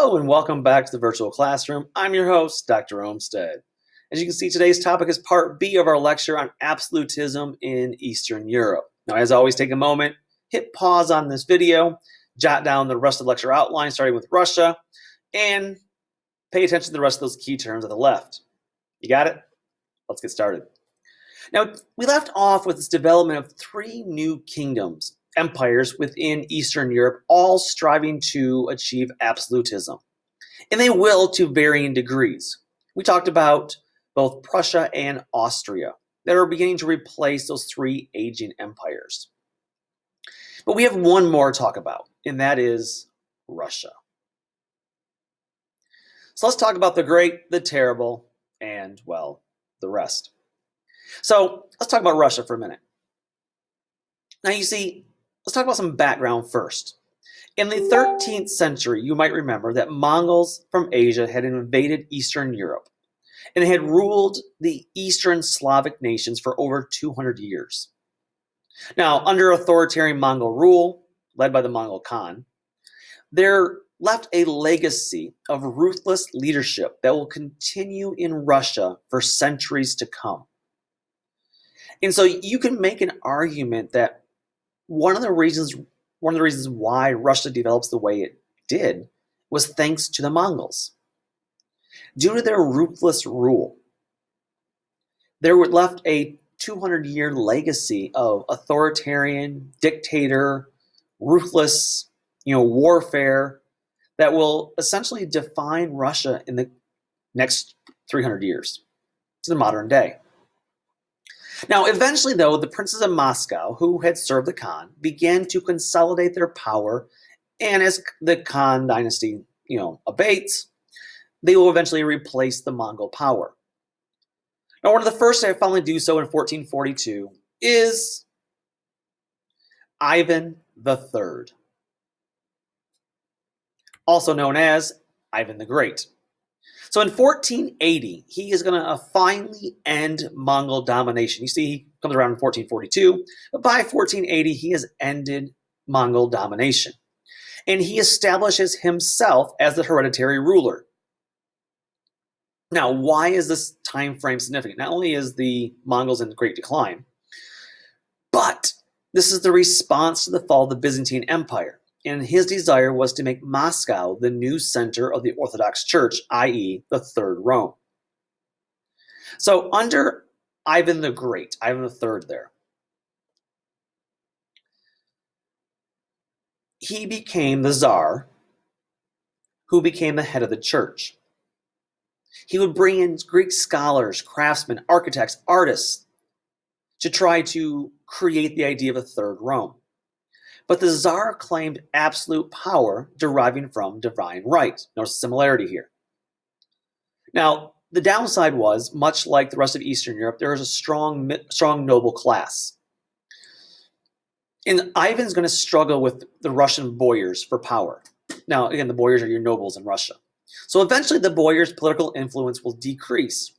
Hello and welcome back to the virtual classroom. I'm your host, Dr. Olmsted. As you can see, today's topic is part B of our lecture on absolutism in Eastern Europe. Now, as always, take a moment, hit pause on this video, jot down the rest of the lecture outline, starting with Russia, and pay attention to the rest of those key terms at the left. You got it? Let's get started. Now, we left off with this development of three new kingdoms, empires within Eastern Europe, all striving to achieve absolutism. And they will to varying degrees. We talked about both Prussia and Austria that are beginning to replace those three aging empires. But we have one more to talk about, and that is Russia. So let's talk about the great, the terrible, and, well, the rest. So let's talk about Russia for a minute. Now you see, let's talk about some background first. In the 13th century, you might remember that Mongols from Asia had invaded Eastern Europe and had ruled the Eastern Slavic nations for over 200 years. Now, under authoritarian Mongol rule, led by the Mongol Khan, there left a legacy of ruthless leadership that will continue in Russia for centuries to come. And so you can make an argument that one of the reasons why Russia develops the way it did was thanks to the Mongols. Due to their ruthless rule, there was left a 200-year legacy of authoritarian, dictator, ruthless, warfare that will essentially define Russia in the next 300 years to the modern day. Now, eventually, though, the princes of Moscow, who had served the Khan, began to consolidate their power, and as the Khan dynasty, abates, they will eventually replace the Mongol power. Now, one of the first to finally do so in 1442 is Ivan III, also known as Ivan the Great. So in 1480, he is going to finally end Mongol domination. You see, he comes around in 1442, but by 1480, he has ended Mongol domination. And he establishes himself as the hereditary ruler. Now, why is this time frame significant? Not only is the Mongols in great decline, but this is the response to the fall of the Byzantine Empire. And his desire was to make Moscow the new center of the Orthodox Church, i.e., the Third Rome. So under Ivan the Great, Ivan III there, he became the Tsar, who became the head of the church. He would bring in Greek scholars, craftsmen, architects, artists to try to create the idea of a Third Rome. But the Tsar claimed absolute power deriving from divine right. No similarity here. Now, the downside was, much like the rest of Eastern Europe, there is a strong noble class. And Ivan's going to struggle with the Russian boyars for power. Now, again, the boyars are your nobles in Russia. So eventually the boyars' political influence will decrease.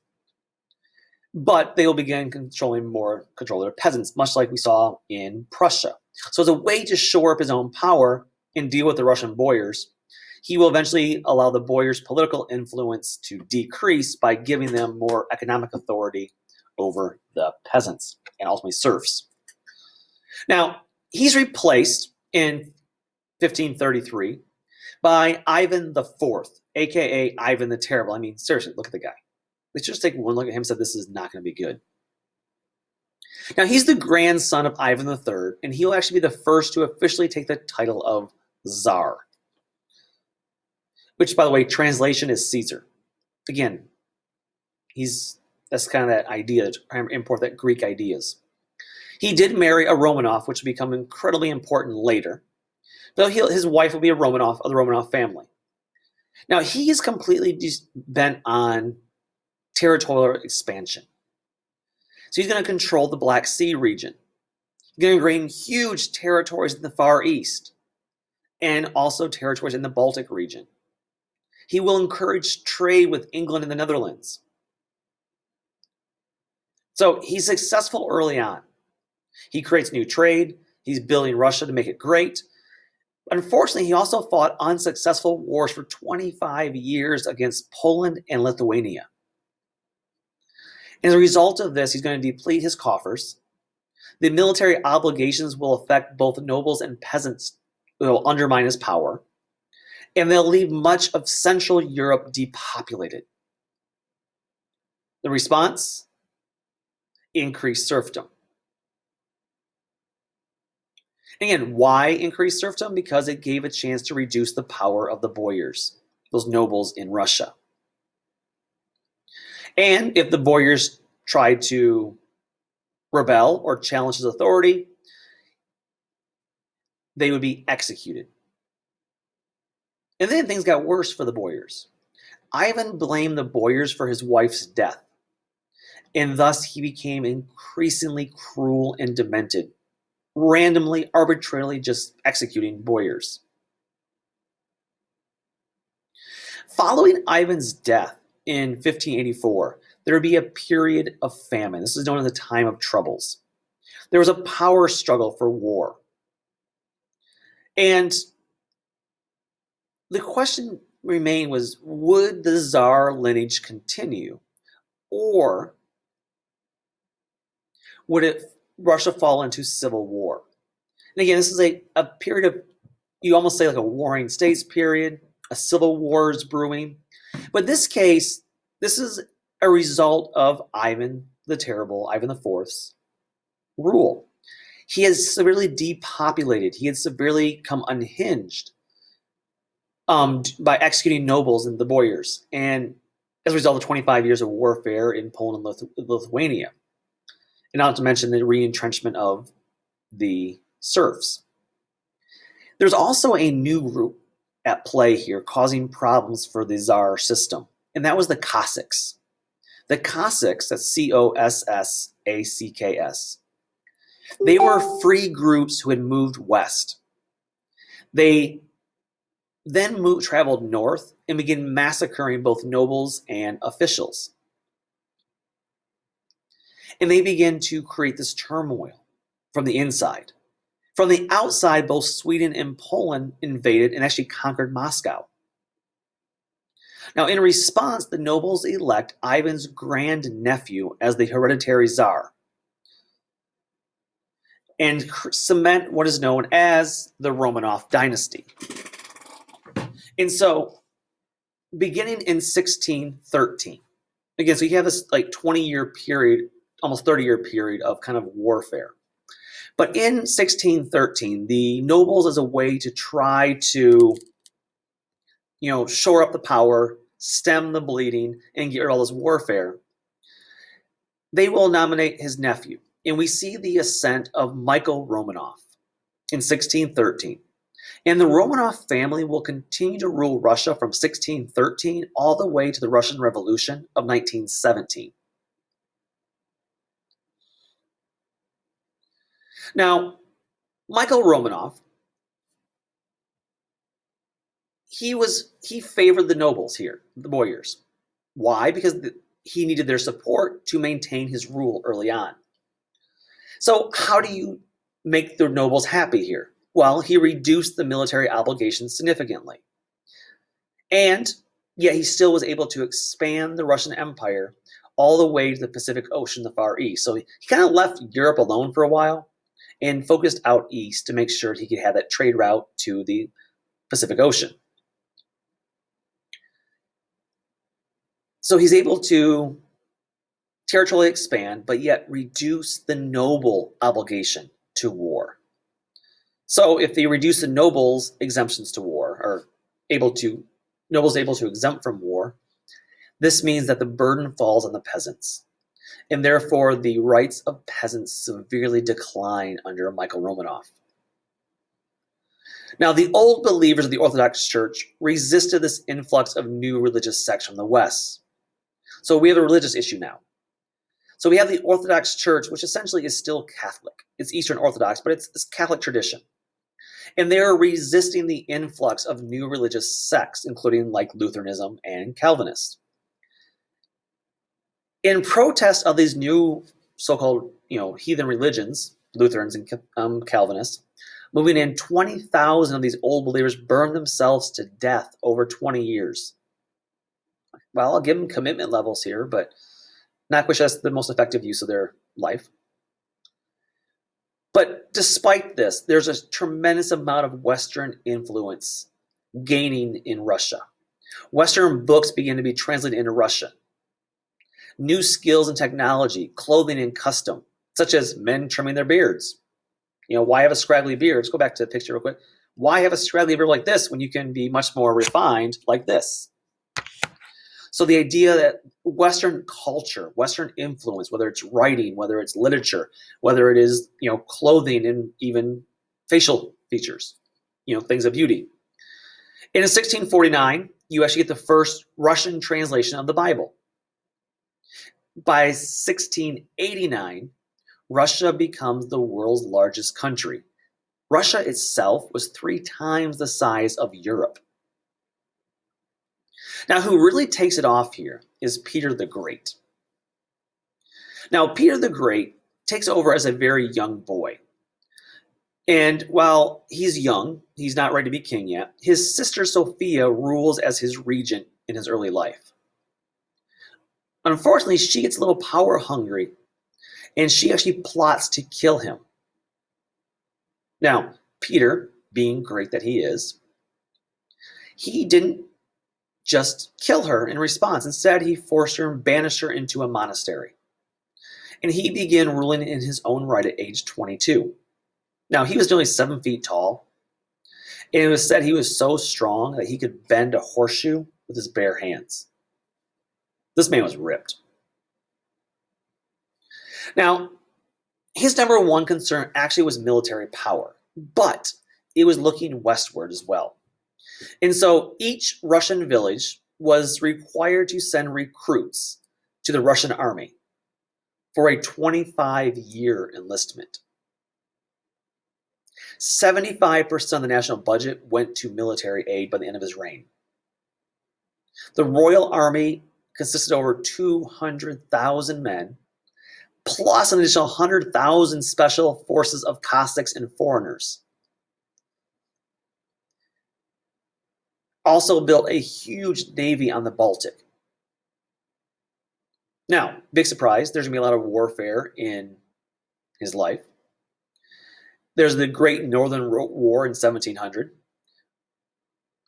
But they will begin controlling their peasants, much like we saw in Prussia. So as a way to shore up his own power and deal with the Russian boyars, he will eventually allow the boyars' political influence to decrease by giving them more economic authority over the peasants and ultimately serfs. Now, he's replaced in 1533 by Ivan IV, aka Ivan the Terrible. I mean, seriously, look at the guy. Let's just take one look at him and say this is not going to be good. Now, he's the grandson of Ivan III, and he'll actually be the first to officially take the title of Tsar, which, by the way, translation is Caesar. Again, that's kind of that idea, to import that Greek ideas. He did marry a Romanov, which will become incredibly important later, though his wife will be a Romanov of the Romanov family. Now, he is completely bent on territorial expansion. So he's going to control the Black Sea region. He's going to gain huge territories in the Far East and also territories in the Baltic region. He will encourage trade with England and the Netherlands. So he's successful early on. He creates new trade. He's building Russia to make it great. Unfortunately, he also fought unsuccessful wars for 25 years against Poland and Lithuania. As a result of this, he's going to deplete his coffers. The military obligations will affect both nobles and peasants, will undermine his power, and they'll leave much of Central Europe depopulated. The response? Increased serfdom. Again, why increase serfdom? Because it gave a chance to reduce the power of the boyars, those nobles in Russia. And if the boyars tried to rebel or challenge his authority, they would be executed. And then things got worse for the boyars. Ivan blamed the boyars for his wife's death, and thus he became increasingly cruel and demented, randomly, arbitrarily just executing boyars. Following Ivan's death in 1584, there would be a period of famine. This is known as the Time of Troubles. There was a power struggle for war. And the question remained was, would the Tsar lineage continue? Or would Russia fall into civil war? And again, this is a period of, you almost say like a warring states period, a civil war is brewing. But in this case, this is a result of Ivan the Terrible, Ivan IV's rule. He has severely depopulated. He had severely come unhinged by executing nobles and the boyars, and as a result of 25 years of warfare in Poland and Lithuania. And not to mention the re-entrenchment of the serfs. There's also a new group at play here causing problems for the Tsar system, and that was the Cossacks. The Cossacks, that's Cossacks, they were free groups who had moved west. They then traveled north and began massacring both nobles and officials. And they began to create this turmoil from the inside. From the outside, both Sweden and Poland invaded and actually conquered Moscow. Now, in response, the nobles elect Ivan's grandnephew as the hereditary Tsar and cement what is known as the Romanov dynasty. And so, beginning in 1613, again, so you have this like 20-year period, almost 30-year period of kind of warfare. But in 1613, the nobles, as a way to try to, shore up the power, stem the bleeding, and get rid of all this warfare, they will nominate his nephew. And we see the ascent of Michael Romanov in 1613. And the Romanov family will continue to rule Russia from 1613 all the way to the Russian Revolution of 1917. Now, Michael Romanov, he favored the nobles here, the boyars. Why? Because he needed their support to maintain his rule early on. So how do you make the nobles happy here? Well, he reduced the military obligations significantly. And yet he still was able to expand the Russian Empire all the way to the Pacific Ocean, the Far East. So he kind of left Europe alone for a while and focused out east to make sure he could have that trade route to the Pacific Ocean. So he's able to territorially expand, but yet reduce the noble obligation to war. So if they reduce the nobles' exemptions to war, or nobles able to exempt from war, this means that the burden falls on the peasants. And therefore, the rights of peasants severely decline under Michael Romanov. Now, the old believers of the Orthodox Church resisted this influx of new religious sects from the West. So we have a religious issue now. So we have the Orthodox Church, which essentially is still Catholic. It's Eastern Orthodox, but it's Catholic tradition. And they are resisting the influx of new religious sects, including like Lutheranism and Calvinist. In protest of these new so-called, heathen religions, Lutherans and Calvinists, moving in 20,000 of these old believers burned themselves to death over 20 years. Well, I'll give them commitment levels here, but not quite that's the most effective use of their life. But despite this, there's a tremendous amount of Western influence gaining in Russia. Western books begin to be translated into Russian. New skills and technology, clothing and custom, such as men trimming their beards. Why have a scraggly beard? Let's go back to the picture real quick. Why have a scraggly beard like this when you can be much more refined like this? So the idea that Western culture, Western influence, whether it's writing, whether it's literature, whether it is, clothing and even facial features, things of beauty. In 1649, you actually get the first Russian translation of the Bible. By 1689, Russia becomes the world's largest country. Russia itself was 3 times the size of Europe. Now, who really takes it off here is Peter the Great. Now, Peter the Great takes over as a very young boy. And while he's young, he's not ready to be king yet, his sister Sophia rules as his regent in his early life. Unfortunately, she gets a little power hungry, and she actually plots to kill him. Now, Peter, being great that he is, he didn't just kill her in response. Instead, he forced her and banished her into a monastery. And he began ruling in his own right at age 22. Now, he was nearly 7 feet tall, and it was said he was so strong that he could bend a horseshoe with his bare hands. This man was ripped. Now, his number one concern actually was military power, but it was looking westward as well. And so each Russian village was required to send recruits to the Russian army for a 25-year enlistment. 75% of the national budget went to military aid by the end of his reign. The Royal Army consisted of over 200,000 men, plus an additional 100,000 special forces of Cossacks and foreigners. Also built a huge navy on the Baltic. Now, big surprise, there's going to be a lot of warfare in his life. There's the Great Northern War in 1700.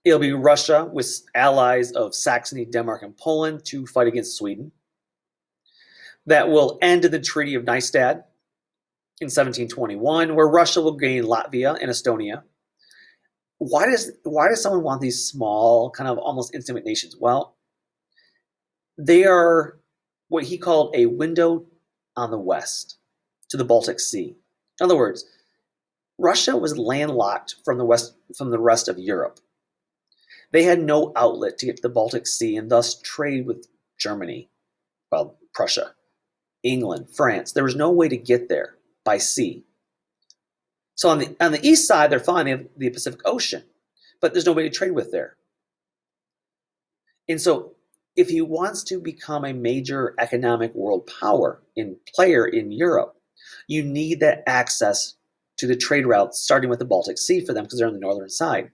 It'll be Russia with allies of Saxony, Denmark, and Poland to fight against Sweden. That will end in the Treaty of Nystad in 1721, where Russia will gain Latvia and Estonia. Why does someone want these small, kind of almost intimate nations? Well, they are what he called a window on the west to the Baltic Sea. In other words, Russia was landlocked from the rest of Europe. They had no outlet to get to the Baltic Sea and thus trade with Germany, Prussia, England, France. There was no way to get there by sea. So on the east side, they're fine. They have the Pacific Ocean, but there's nobody to trade with there. And so if he wants to become a major economic world player in Europe, you need that access to the trade routes starting with the Baltic Sea for them because they're on the northern side.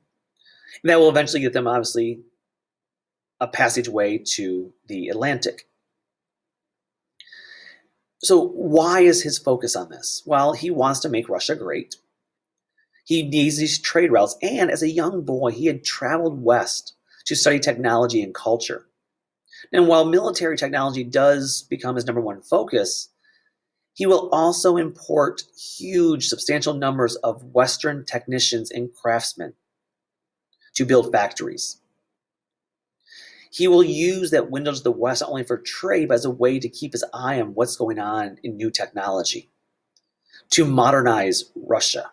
And that will eventually get them, obviously, a passageway to the Atlantic. So why is his focus on this? Well, he wants to make Russia great. He needs these trade routes. And as a young boy, he had traveled west to study technology and culture. And while military technology does become his number one focus, he will also import huge, substantial numbers of Western technicians and craftsmen to build factories. He will use that window to the west not only for trade, but as a way to keep his eye on what's going on in new technology, to modernize Russia.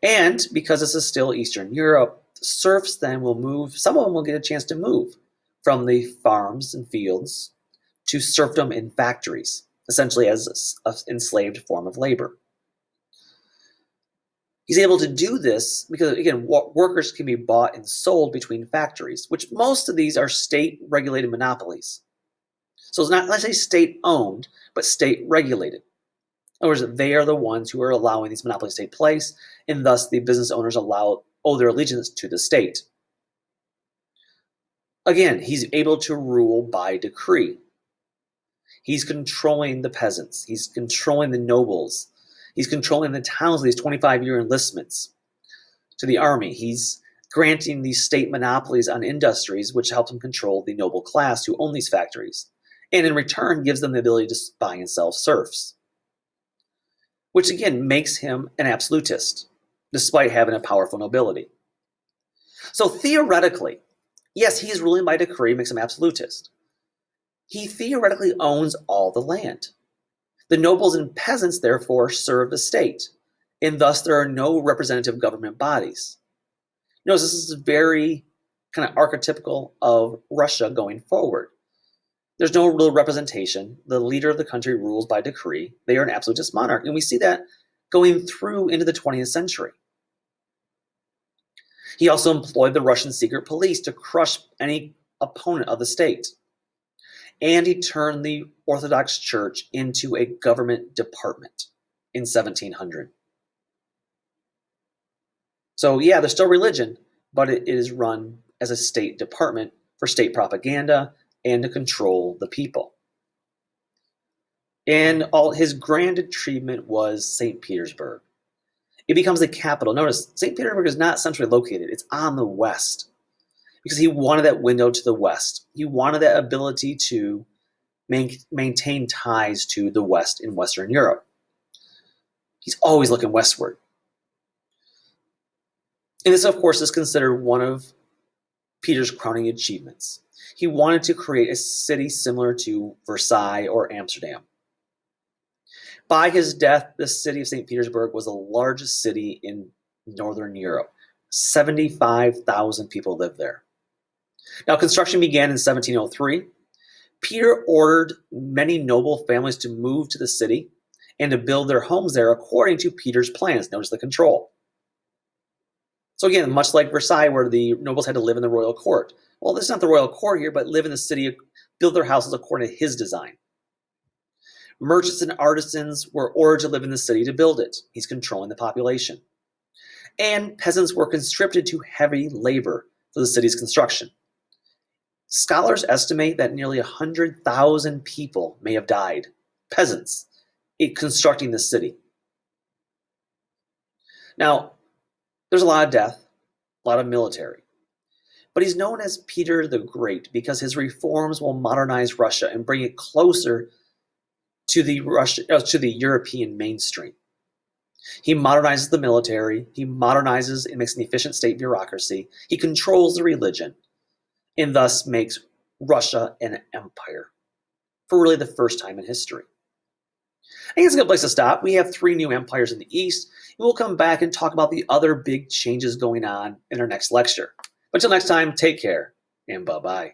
And because this is still Eastern Europe, serfs then will move, some of them will get a chance to move from the farms and fields to serfdom in factories, essentially as an enslaved form of labor. He's able to do this because, again, workers can be bought and sold between factories, which most of these are state-regulated monopolies. So it's not necessarily state-owned, but state-regulated. In other words, they are the ones who are allowing these monopolies to take place, and thus the business owners owe their allegiance to the state. Again, he's able to rule by decree. He's controlling the peasants. He's controlling the nobles. He's controlling the towns with these 25-year enlistments to the army. He's granting these state monopolies on industries, which helps him control the noble class who own these factories, and in return gives them the ability to buy and sell serfs, which again makes him an absolutist, despite having a powerful nobility. So theoretically, yes, he's ruling by decree, makes him absolutist. He theoretically owns all the land. The nobles and peasants, therefore, serve the state, and thus there are no representative government bodies. Notice this is very kind of archetypical of Russia going forward. There's no real representation. The leader of the country rules by decree. They are an absolutist monarch, and we see that going through into the 20th century. He also employed the Russian secret police to crush any opponent of the state. And he turned the Orthodox Church into a government department in 1700. So yeah, there's still religion, but it is run as a state department for state propaganda and to control the people. And all his grand achievement was St. Petersburg. It becomes the capital. Notice, St. Petersburg is not centrally located. It's on the west because he wanted that window to the west. He wanted that ability to maintain ties to the west in Western Europe. He's always looking westward. And this, of course, is considered one of Peter's crowning achievements. He wanted to create a city similar to Versailles or Amsterdam. By his death, the city of St. Petersburg was the largest city in Northern Europe. 75,000 people lived there. Now, construction began in 1703. Peter ordered many noble families to move to the city and to build their homes there according to Peter's plans. Notice the control. So again, much like Versailles, where the nobles had to live in the royal court. Well, this is not the royal court here, but live in the city, build their houses according to his design. Merchants and artisans were ordered to live in the city to build it. He's controlling the population. And peasants were conscripted to heavy labor for the city's construction. Scholars estimate that nearly 100,000 people may have died, peasants, in constructing the city. Now, there's a lot of death, a lot of military. But he's known as Peter the Great because his reforms will modernize Russia and bring it closer to the European mainstream. He modernizes the military, he modernizes and makes an efficient state bureaucracy, he controls the religion, and thus makes Russia an empire for really the first time in history. I think it's a good place to stop. We have 3 new empires in the East, and we'll come back and talk about the other big changes going on in our next lecture. But until next time, take care, and bye-bye.